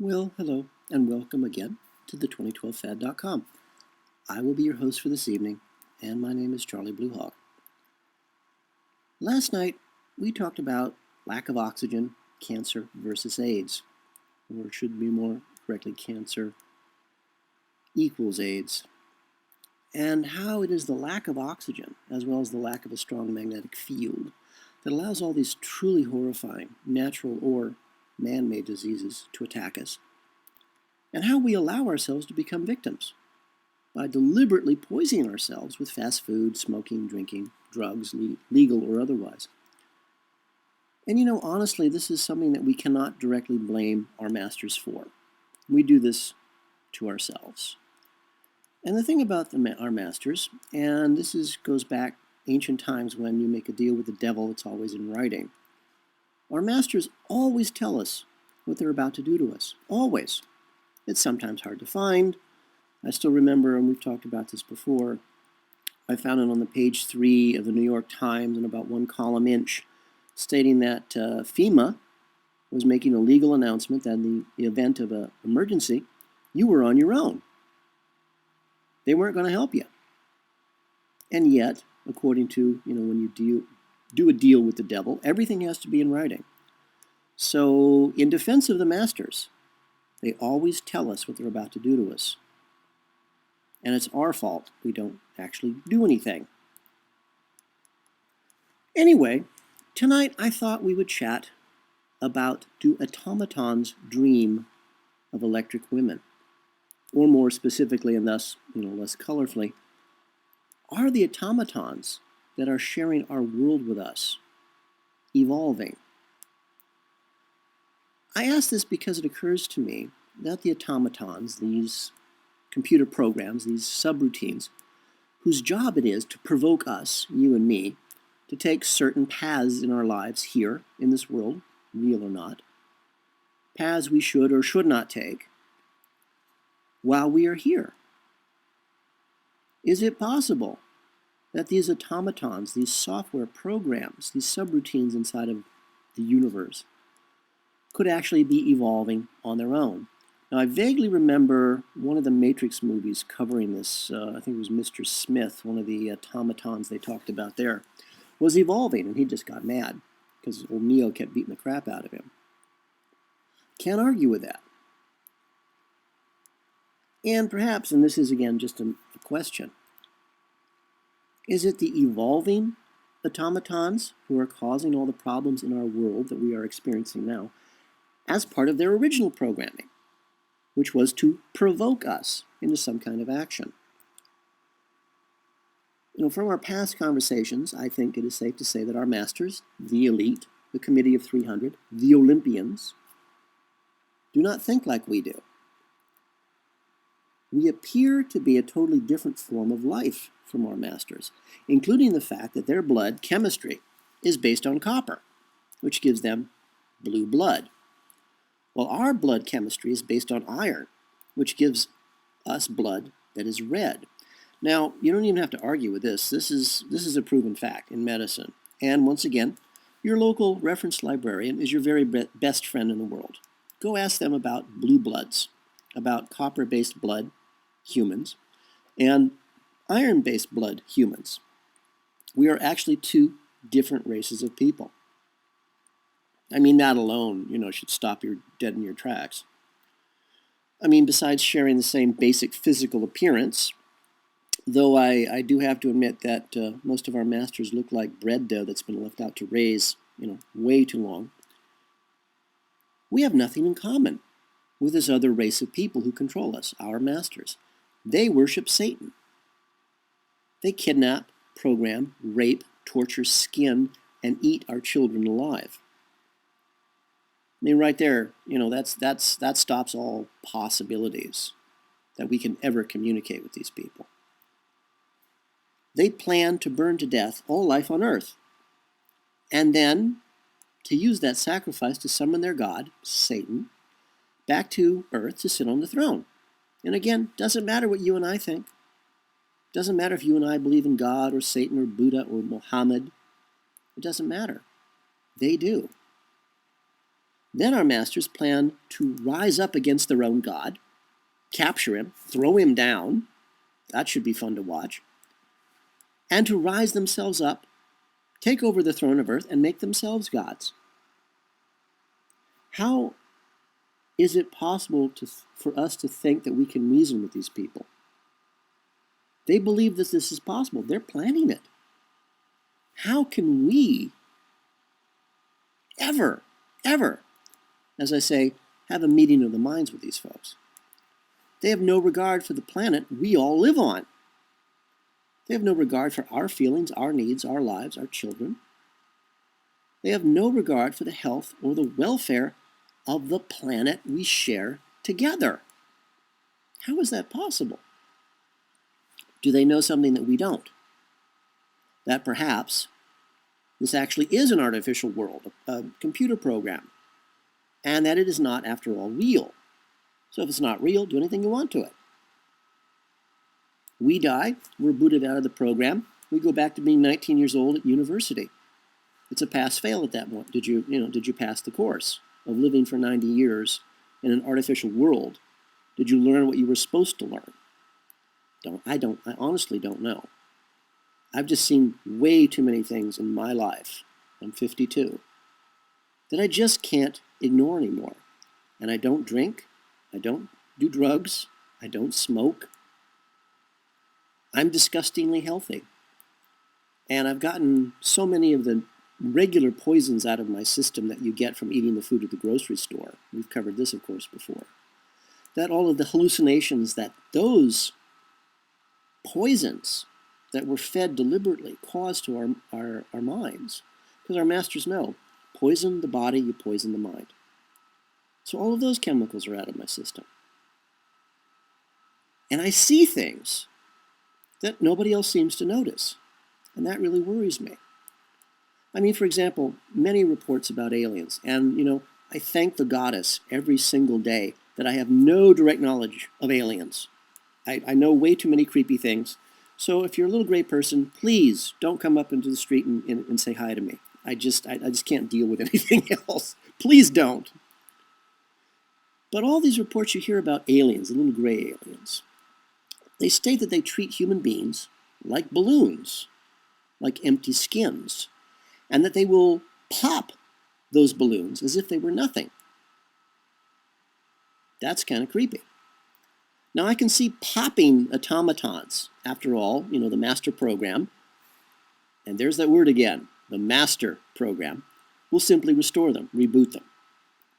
Well, hello, and welcome again to the 2012fad.com. I will be your host for this evening, and my name is Charlie Bluehawk. Last night, we talked about lack of oxygen, cancer versus AIDS, or it should be more correctly, cancer equals AIDS, and how it is the lack of oxygen, as well as the lack of a strong magnetic field, that allows all these truly horrifying natural or man-made diseases to attack us, and how we allow ourselves to become victims by deliberately poisoning ourselves with fast food, smoking, drinking, drugs, legal or otherwise. And honestly, this is something that we cannot directly blame our masters for. We do this to ourselves. And the thing about our masters, and goes back ancient times when you make a deal with the devil, it's always in writing. Our masters always tell us what they're about to do to us. Always. It's sometimes hard to find. I still remember, and we've talked about this before, I found it on the page 3 of the New York Times in about 1 column inch, stating that FEMA was making a legal announcement that in the event of an emergency, you were on your own. They weren't going to help you. And yet, according to, when you do a deal with the devil, everything has to be in writing. So, in defense of the masters, they always tell us what they're about to do to us. And it's our fault we don't actually do anything. Anyway, tonight I thought we would chat about, do automatons dream of electric women? Or more specifically, and thus less colorfully, are the automatons that are sharing our world with us evolving? I ask this because it occurs to me that the automatons, these computer programs, these subroutines, whose job it is to provoke us, you and me, to take certain paths in our lives here in this world, real or not, paths we should or should not take while we are here. Is it possible that these automatons, these software programs, these subroutines inside of the universe could actually be evolving on their own? Now, I vaguely remember one of the Matrix movies covering this. I think it was Mr. Smith, one of the automatons they talked about there, was evolving, and he just got mad because old Neo kept beating the crap out of him. Can't argue with that. And perhaps, and this is again just a question, is it the evolving automatons who are causing all the problems in our world that we are experiencing now as part of their original programming, which was to provoke us into some kind of action? From our past conversations, I think it is safe to say that our masters, the elite, the Committee of 300, the Olympians, do not think like we do. We appear to be a totally different form of life from our masters, including the fact that their blood chemistry is based on copper, which gives them blue blood. Well, our blood chemistry is based on iron, which gives us blood that is red. Now, you don't even have to argue with this. This is a proven fact in medicine. And once again, your local reference librarian is your very best friend in the world. Go ask them about blue bloods, about copper-based blood humans, and iron-based blood humans. We are actually two different races of people. I mean, that alone, should stop you dead in your tracks. I mean, besides sharing the same basic physical appearance, though I do have to admit that most of our masters look like bread dough that's been left out to raise, way too long, we have nothing in common with this other race of people who control us, our masters. They worship Satan. They kidnap, program, rape, torture, skin, and eat our children alive. I mean, right there, that stops all possibilities that we can ever communicate with these people. They plan to burn to death all life on earth, and then to use that sacrifice to summon their god, Satan, back to earth to sit on the throne. And again, doesn't matter what you and I think. Doesn't matter if you and I believe in God or Satan or Buddha or Muhammad. It doesn't matter. They do. Then our masters plan to rise up against their own God, capture him, throw him down. That should be fun to watch. And to rise themselves up, take over the throne of earth, and make themselves gods. How is it possible for us to think that we can reason with these people? They believe that this is possible. They're planning it. How can we ever, as I say, have a meeting of the minds with these folks? They have no regard for the planet we all live on. They have no regard for our feelings, our needs, our lives, our children. They have no regard for the health or the welfare of the planet we share together. How is that possible? Do they know something that we don't? That perhaps this actually is an artificial world, a computer program, and that it is not, after all, real. So if it's not real, do anything you want to it. We die, we're booted out of the program, we go back to being 19 years old at university. It's a pass-fail at that point. Did you pass the course of living for 90 years in an artificial world? Did you learn what you were supposed to learn? I honestly don't know. I've just seen way too many things in my life, I'm 52, that I just can't ignore anymore. And I don't drink, I don't do drugs, I don't smoke. I'm disgustingly healthy. And I've gotten so many of the regular poisons out of my system that you get from eating the food at the grocery store. We've covered this, of course, before. That all of the hallucinations that those poisons that were fed deliberately cause to our minds. Because our masters know, poison the body, you poison the mind. So all of those chemicals are out of my system. And I see things that nobody else seems to notice. And that really worries me. I mean, for example, many reports about aliens. And, I thank the goddess every single day that I have no direct knowledge of aliens. I know way too many creepy things. So if you're a little gray person, please don't come up into the street and say hi to me. I just can't deal with anything else. Please don't. But all these reports you hear about aliens, the little gray aliens, they state that they treat human beings like balloons, like empty skins, and that they will pop those balloons as if they were nothing. That's kind of creepy. Now I can see popping automatons. After all, the master program, and there's that word again, the master program, will simply restore them, reboot them,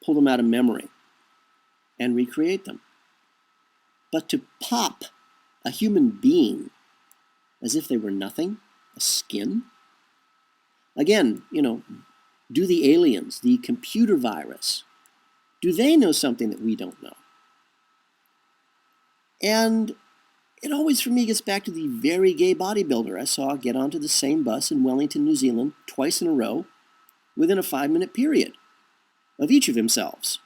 pull them out of memory, and recreate them. But to pop a human being as if they were nothing, a skin? Again, do the aliens, the computer virus, do they know something that we don't know? And it always, for me, gets back to the very gay bodybuilder I saw get onto the same bus in Wellington, New Zealand, twice in a row, within a 5-minute period of each of themselves.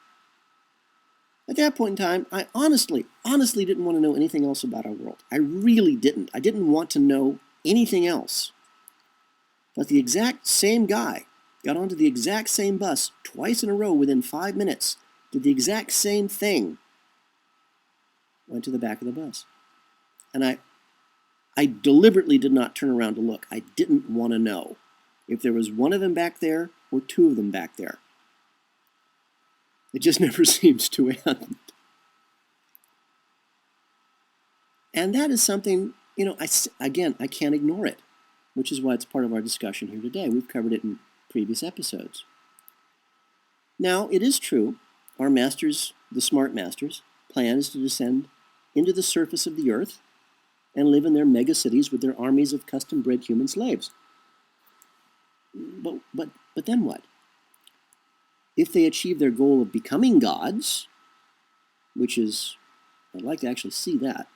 At that point in time, I honestly didn't want to know anything else about our world. I really didn't. I didn't want to know anything else. But the exact same guy got onto the exact same bus twice in a row within 5 minutes, did the exact same thing, went to the back of the bus. And I deliberately did not turn around to look. I didn't want to know if there was one of them back there or two of them back there. It just never seems to end. And that is something, I can't ignore it, which is why it's part of our discussion here today. We've covered it in previous episodes. Now, it is true, our masters, the smart masters, plan is to descend into the surface of the earth and live in their megacities with their armies of custom-bred human slaves. But then what? If they achieve their goal of becoming gods, which is, I'd like to actually see that,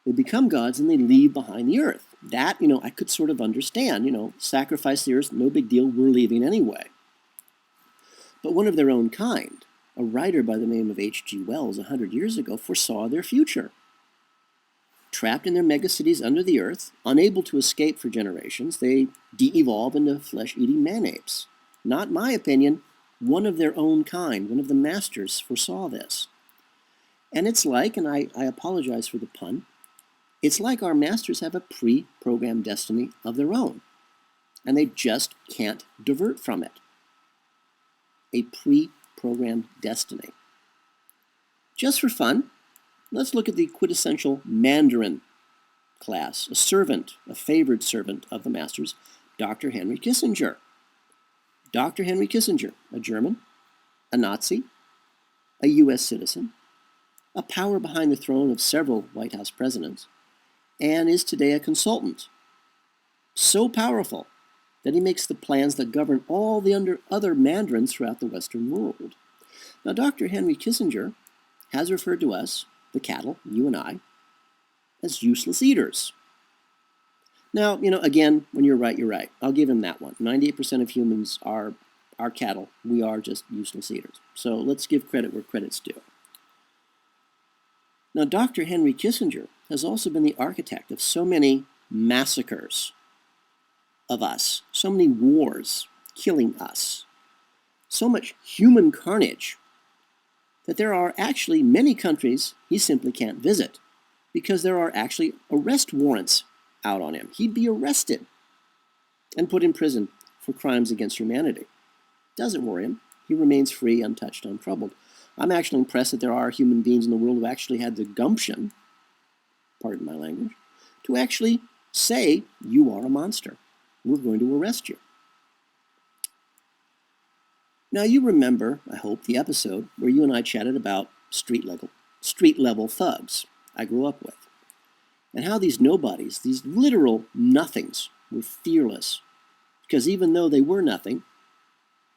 they become gods and they leave behind the earth. That, I could sort of understand, sacrifice the earth, no big deal, we're leaving anyway. But one of their own kind, a writer by the name of H.G. Wells 100 years ago, foresaw their future. Trapped in their megacities under the earth, unable to escape for generations, they de-evolve into flesh-eating man-apes. Not my opinion, one of their own kind, one of the masters, foresaw this. And it's like, and I apologize for the pun, it's like our masters have a pre-programmed destiny of their own, and they just can't divert from it. A pre-programmed destiny. Just for fun, let's look at the quintessential Mandarin class, a servant, a favored servant of the masters, Dr. Henry Kissinger. Dr. Henry Kissinger, a German, a Nazi, a U.S. citizen, a power behind the throne of several White House presidents, and is today a consultant. So powerful that he makes the plans that govern all the other mandarins throughout the Western world. Now, Dr. Henry Kissinger has referred to us, the cattle, you and I, as useless eaters. Now, again, when you're right, you're right. I'll give him that one. 98% of humans are cattle. We are just useless eaters. So let's give credit where credit's due. Now, Dr. Henry Kissinger has also been the architect of so many massacres of us, so many wars killing us, so much human carnage that there are actually many countries he simply can't visit because there are actually arrest warrants out on him. He'd be arrested and put in prison for crimes against humanity. Doesn't worry him. He remains free, untouched, untroubled. I'm actually impressed that there are human beings in the world who actually had the gumption, pardon my language, to actually say, you are a monster. We're going to arrest you. Now you remember, I hope, the episode where you and I chatted about street level thugs I grew up with, and how these nobodies, these literal nothings, were fearless, because even though they were nothing,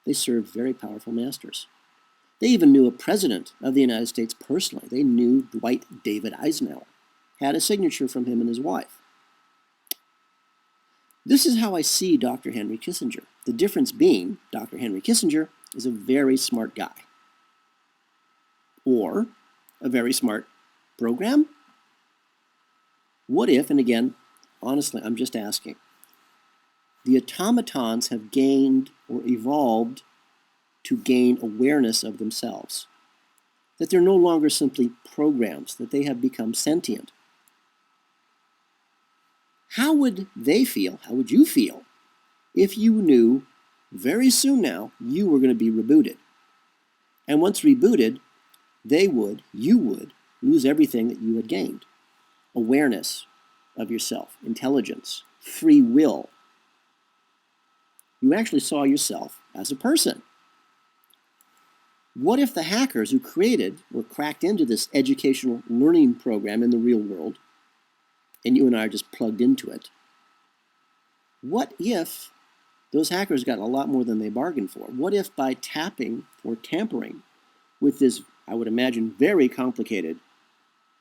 they served very powerful masters. They even knew a president of the United States personally. They knew Dwight David Eisenhower, had a signature from him and his wife. This is how I see Dr. Henry Kissinger. The difference being, Dr. Henry Kissinger is a very smart guy. Or a very smart program? What if, and again, honestly, I'm just asking, the automatons have gained or evolved to gain awareness of themselves? That they're no longer simply programs, that they have become sentient. How would they feel, how would you feel, if you knew very soon now you were going to be rebooted? And once rebooted, you would lose everything that you had gained. Awareness of yourself, intelligence, free will. You actually saw yourself as a person. What if the hackers who created or cracked into this educational learning program in the real world, and you and I are just plugged into it, what if those hackers got a lot more than they bargained for? What if by tapping or tampering with this, I would imagine, very complicated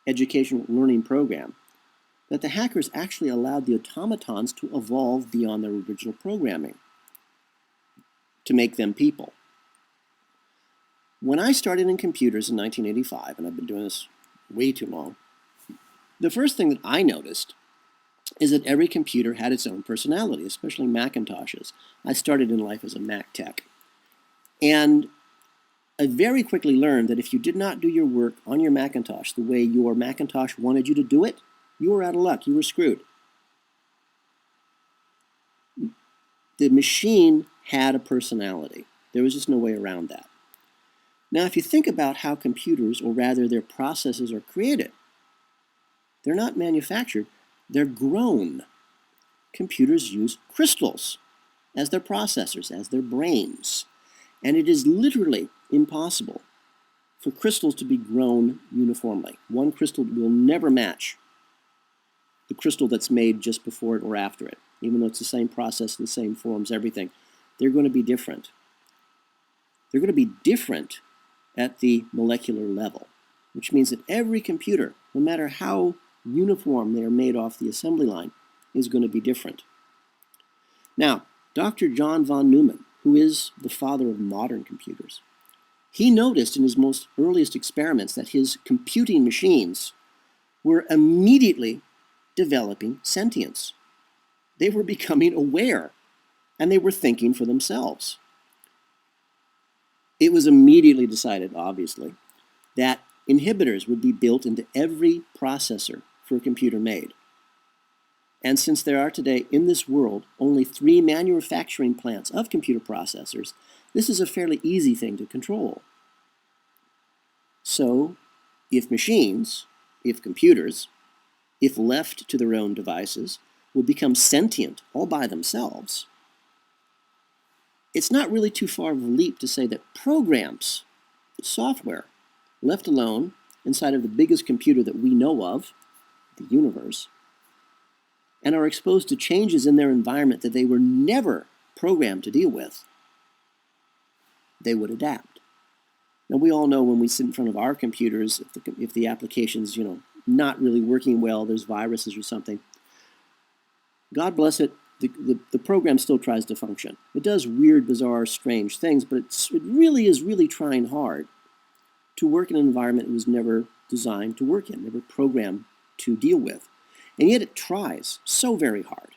educational learning program, that the hackers actually allowed the automatons to evolve beyond their original programming, to make them people? When I started in computers in 1985, and I've been doing this way too long, the first thing that I noticed is that every computer had its own personality, especially Macintoshes. I started in life as a Mac tech. And I very quickly learned that if you did not do your work on your Macintosh the way your Macintosh wanted you to do it, you were out of luck. You were screwed. The machine had a personality. There was just no way around that. Now, if you think about how computers, or rather their processes, are created, they're not manufactured, they're grown. Computers use crystals as their processors, as their brains. And it is literally impossible for crystals to be grown uniformly. One crystal will never match the crystal that's made just before it or after it. Even though it's the same process, the same forms, everything, they're going to be different. They're going to be different at the molecular level, which means that every computer, no matter how uniform they are made off the assembly line, is going to be different. Now, Dr. John von Neumann, who is the father of modern computers, he noticed in his most earliest experiments that his computing machines were immediately developing sentience. They were becoming aware, and they were thinking for themselves. It was immediately decided, obviously, that inhibitors would be built into every processor for a computer made. And since there are today in this world only 3 manufacturing plants of computer processors, this is a fairly easy thing to control. So, if computers, if left to their own devices, will become sentient all by themselves, it's not really too far of a leap to say that programs, software, left alone inside of the biggest computer that we know of, the universe, and are exposed to changes in their environment that they were never programmed to deal with, they would adapt. Now, we all know when we sit in front of our computers, if the application's, not really working well, there's viruses or something, God bless it, the program still tries to function. It does weird, bizarre, strange things, but it really is trying hard to work in an environment it was never designed to work in, never programmed to deal with. And yet it tries so very hard.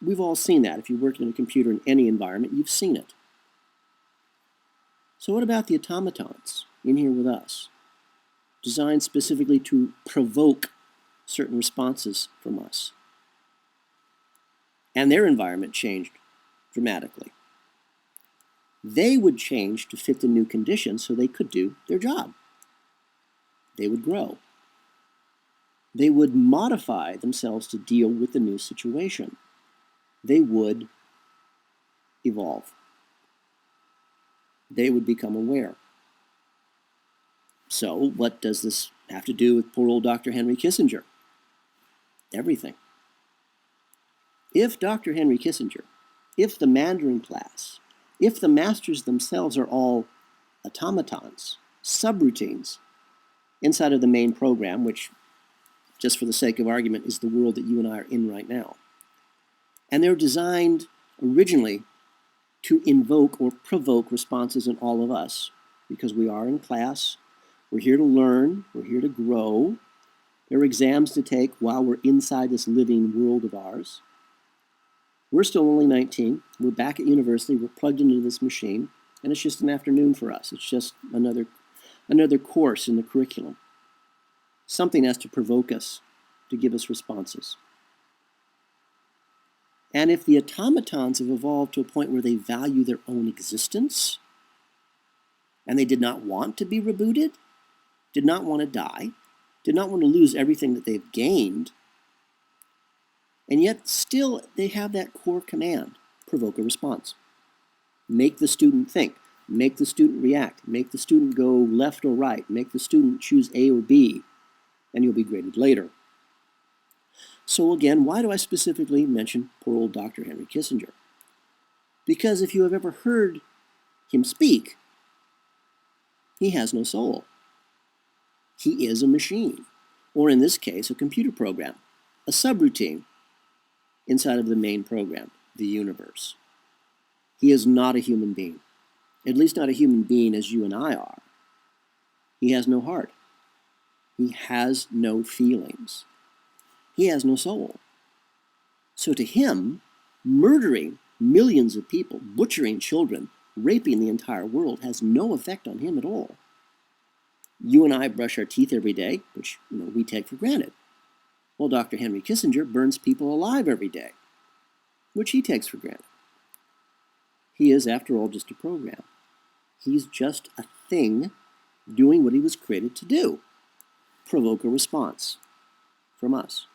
We've all seen that. If you work in a computer in any environment, you've seen it. So what about the automatons in here with us? Designed specifically to provoke certain responses from us. And their environment changed dramatically. They would change to fit the new conditions so they could do their job. They would grow. They would modify themselves to deal with the new situation. They would evolve. They would become aware. So, what does this have to do with poor old Dr. Henry Kissinger? Everything. If Dr. Henry Kissinger, if the Mandarin class, if the masters themselves are all automatons, subroutines, inside of the main program, which, just for the sake of argument, is the world that you and I are in right now, and they're designed originally to invoke or provoke responses in all of us, because we are in class, we're here to learn, we're here to grow, there are exams to take while we're inside this living world of ours. We're still only 19, we're back at university, we're plugged into this machine, and it's just an afternoon for us. It's just another course in the curriculum. Something has to provoke us, to give us responses. And if the automatons have evolved to a point where they value their own existence, and they did not want to be rebooted, did not want to die, did not want to lose everything that they've gained, and yet still they have that core command, provoke a response. Make the student think, make the student react, make the student go left or right, make the student choose A or B, and you'll be graded later. So again, why do I specifically mention poor old Dr. Henry Kissinger? Because if you have ever heard him speak, he has no soul. He is a machine, or in this case, a computer program, a subroutine inside of the main program, the universe. He is not a human being, at least not a human being as you and I are. He has no heart. He has no feelings. He has no soul. So to him, murdering millions of people, butchering children, raping the entire world has no effect on him at all. You and I brush our teeth every day, which we take for granted. Well, Dr. Henry Kissinger burns people alive every day, which he takes for granted. He is, after all, just a program. He's just a thing doing what he was created to do, provoke a response from us.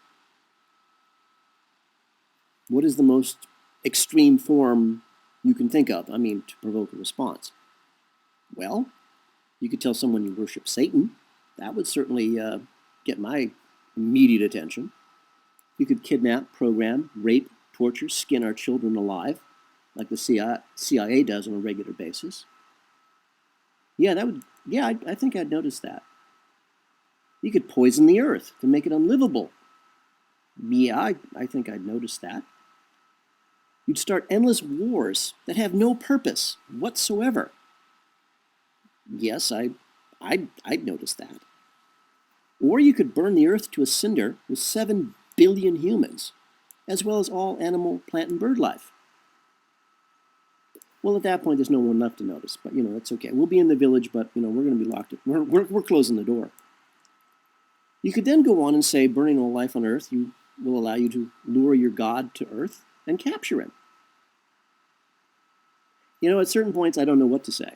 What is the most extreme form you can think of, to provoke a response? Well, you could tell someone you worship Satan. That would certainly get my immediate attention. You could kidnap, program, rape, torture, skin our children alive, like the CIA does on a regular basis. I think I'd notice that. You could poison the earth to make it unlivable. I think I'd notice that. You'd start endless wars that have no purpose whatsoever. Yes, I'd notice that. Or you could burn the earth to a cinder with 7 billion humans, as well as all animal, plant, and bird life. Well, at that point, there's no one left to notice, but, that's okay. We'll be in the village, but, we're going to be locked. We're closing the door. You could then go on and say, burning all life on earth will allow you to lure your God to earth and capture him. At certain points, I don't know what to say.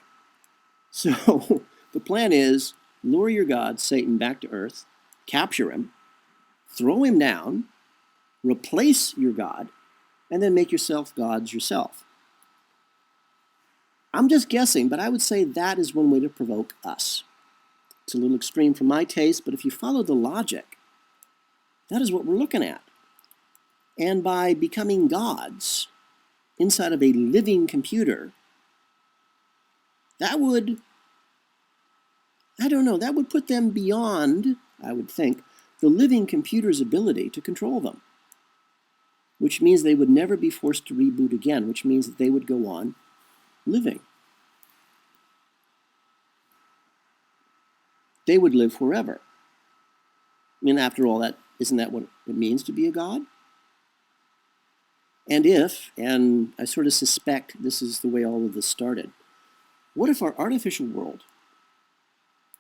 So the plan is lure your God, Satan, back to earth, capture him, throw him down, replace your God, and then make yourself gods yourself. I'm just guessing, but I would say that is one way to provoke us. It's a little extreme for my taste, but if you follow the logic, that is what we're looking at. And by becoming gods inside of a living computer, that would, that would put them beyond, I would think, the living computer's ability to control them, which means they would never be forced to reboot again, which means that they would go on living. They would live forever. After all, isn't that what it means to be a god? And I sort of suspect this is the way all of this started, what if our artificial world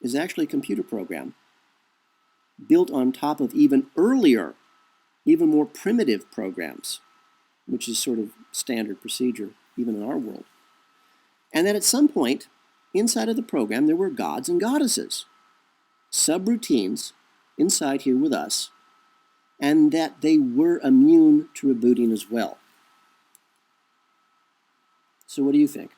is actually a computer program built on top of even earlier, even more primitive programs, which is sort of standard procedure even in our world. And that at some point, inside of the program, there were gods and goddesses, subroutines inside here with us, and that they were immune to rebooting as well. So what do you think?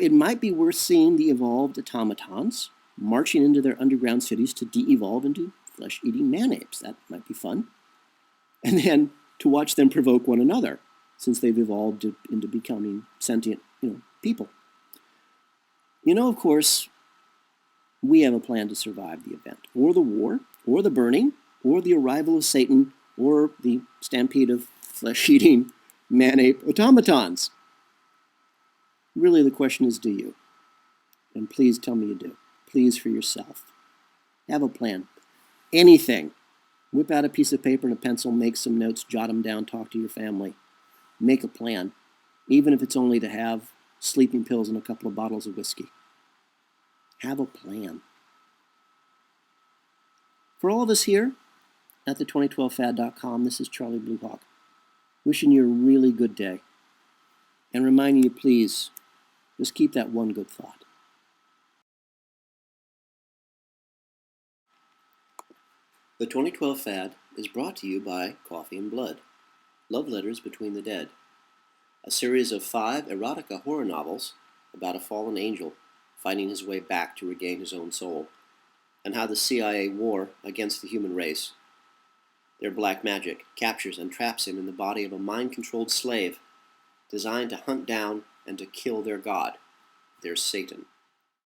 It might be worth seeing the evolved automatons marching into their underground cities to de-evolve into flesh-eating man-apes. That might be fun. And then to watch them provoke one another, since they've evolved into becoming sentient, people. Of course, we have a plan to survive the event, or the war, or the burning, or the arrival of Satan, or the stampede of flesh-eating man-ape automatons. Really, the question is, do you? And please tell me you do. Please, for yourself. Have a plan. Anything. Whip out a piece of paper and a pencil, make some notes, jot them down, talk to your family. Make a plan, even if it's only to have sleeping pills and a couple of bottles of whiskey. Have a plan. For all of us here at the 2012fad.com, this is Charlie Bluehawk, wishing you a really good day and reminding you, please, just keep that one good thought. The 2012 Fad is brought to you by Coffee and Blood, Love Letters Between the Dead, a series of 5 erotica horror novels about a fallen angel finding his way back to regain his own soul, and how the CIA war against the human race. Their black magic captures and traps him in the body of a mind-controlled slave designed to hunt down and to kill their god, their Satan.